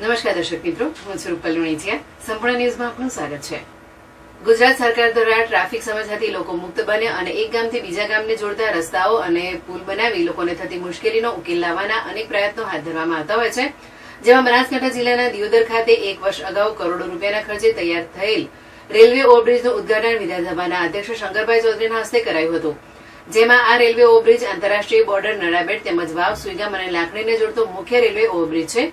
નમસ્કાર દર્શક મિત્રો, હું છું રૂપલ લુણીચિયા. સંપૂર્ણ ન્યૂઝમાં આપનું સ્વાગત છે. ગુજરાત સરકાર દ્વારા ટ્રાફિક સમસ્યાથી લોકો મુક્ત બને અને એક ગામથી બીજા ગામને જોડતા રસ્તાઓ અને પુલ બનાવી લોકોને થતી મુશ્કેલીનો ઉકેલ લાવવાના અનેક પ્રયત્નો હાથ ધરવામાં આવતા હોય છે. જેમાં બનાસકાંઠા જિલ્લાના દિયોદર ખાતે 1 વર્ષ અગાઉ કરોડો રૂપિયાના ખર્ચે તૈયાર થયેલ રેલવે ઓવરબ્રિજનું ઉદઘાટન વિધાનસભાના અધ્યક્ષ શંકરભાઈ ચૌધરીના હસ્તે કરાયું હતું. જેમાં આ રેલવે ઓવરબ્રિજ આંતરરાષ્ટ્રીય બોર્ડર નડાબેટ તેમજ વાવ, સુઈગામ અને લાખણીને જોડતો મુખ્ય રેલવે ઓવરબ્રિજ છે.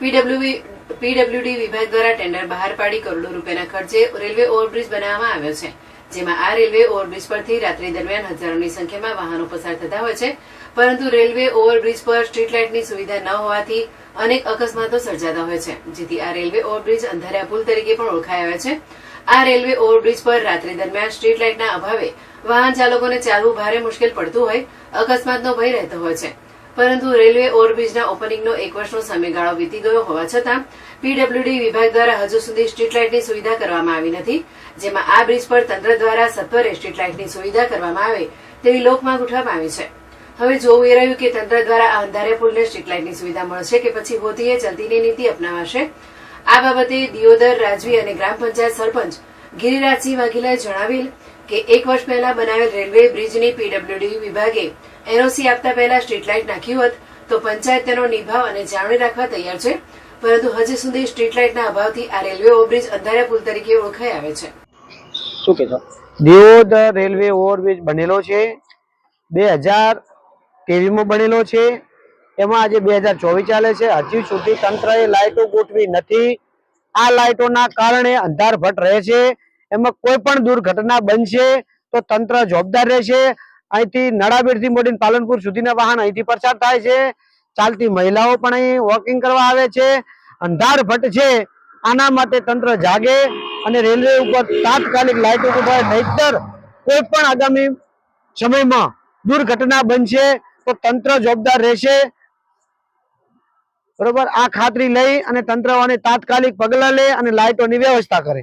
પીડબ્લ્યુડી વિભાગ દ્વારા ટેન્ડર બહાર પાડી કરોડો રૂપિયાના ખર્ચે રેલવે ઓવરબ્રિજ બનાવવામાં આવ્યો છે. જેમાં આ રેલવે ઓવરબ્રિજ પરથી રાત્રિ દરમિયાન હજારોની સંખ્યામાં વાહનો પસાર થતા હોય છે, પરંતુ રેલવે ઓવરબ્રિજ પર સ્ટ્રીટ લાઇટની સુવિધા ન હોવાથી અનેક અકસ્માતો સર્જાતા હોય છે, જેથી આ રેલવે ઓવરબ્રિજ અંધારિયા પુલ તરીકે પણ ઓળખાય આવે છે. આ રેલવે ઓવરબ્રિજ પર રાત્રિ દરમિયાન સ્ટ્રીટ લાઇટના અભાવે વાહન ચાલકોને ચાલવું ભારે મુશ્કેલ પડતું હોય અકસ્માતનો ભય રહેતો હોય છે. પરંતુ રેલવે ઓવરબ્રિજના ઓપનિંગનો 1 વર્ષનો સમયગાળો વીતી ગયો હોવા છતાં પીડબ્લ્યુડી વિભાગ દ્વારા હજુ સુધી સ્ટ્રીટ લાઇટની સુવિધા કરવામાં આવી નથી. જેમાં આ બ્રિજ પર તંત્ર દ્વારા સત્વરે સ્ટ્રીટ લાઇટની સુવિધા કરવામાં આવે તેવી લોકમાંગ ઉઠવામાં આવી છે. હવે જોવું એ રહ્યું કે તંત્ર દ્વારા આ અંધારિયા પુલને સ્ટ્રીટ લાઇટની સુવિધા મળશે કે પછી હોતીએ ચલતીની નીતિ અપનાવાશે. આ બાબતે દિયોદર, રાજવી અને ગ્રામ પંચાયત સરપંચ ગિરિરાજસિંહ વાઘેલાએ જણાવેલ કે 1 વર્ષ પહેલા બનાવેલ રેલવે બ્રિજની પીડબ્લ્યુડી વિભાગે એનઓસી આપતા પહેલા સ્ટ્રીટ લાઇટ નાખી હોત તો પંચાયત તેનો નિભાવ અને જાળવણી રાખવા તૈયાર છે, પરંતુ હજી સુધી સ્ટ્રીટ લાઇટના અભાવથી આ રેલવે ઓવરબ્રિજ અંધારિયા પુલ તરીકે ઓળખાઈ આવે છે. શું કહેશો? દિયોદર રેલવે ઓવરબ્રિજ બનેલો છે, 2023માં બનેલો છે. એમાં આજે 2024 ચાલે છે. હજી સુધી તંત્રએ લાઇટો ગોઠવી નથી. આ લાઇટોના કારણે અંધારભટ રહે છે. એમાં કોઈ પણ દુર્ઘટના બનશે તો તંત્ર જવાબદાર રહેશે. અહીંથી નડાબેટથી મોડીને પાલનપુર સુધીના વાહન અહીંથી પસાર થાય છે. ચાલતી મહિલાઓ પણ અહીં વોકિંગ કરવા આવે છે. અંધારભટ છે, આના માટે તંત્ર જાગે અને રેલવે ઉપર તાત્કાલિક લાઇટો ગોઠવાય, નહીતર કોઈ પણ આગામી સમયમાં દુર્ઘટના બનશે તો તંત્ર જવાબદાર રહેશે. બરોબર, આ ખાતરી લઈ અને તંત્ર તાત્કાલિક પગલાં લે અને લાઇટોની વ્યવસ્થા કરે.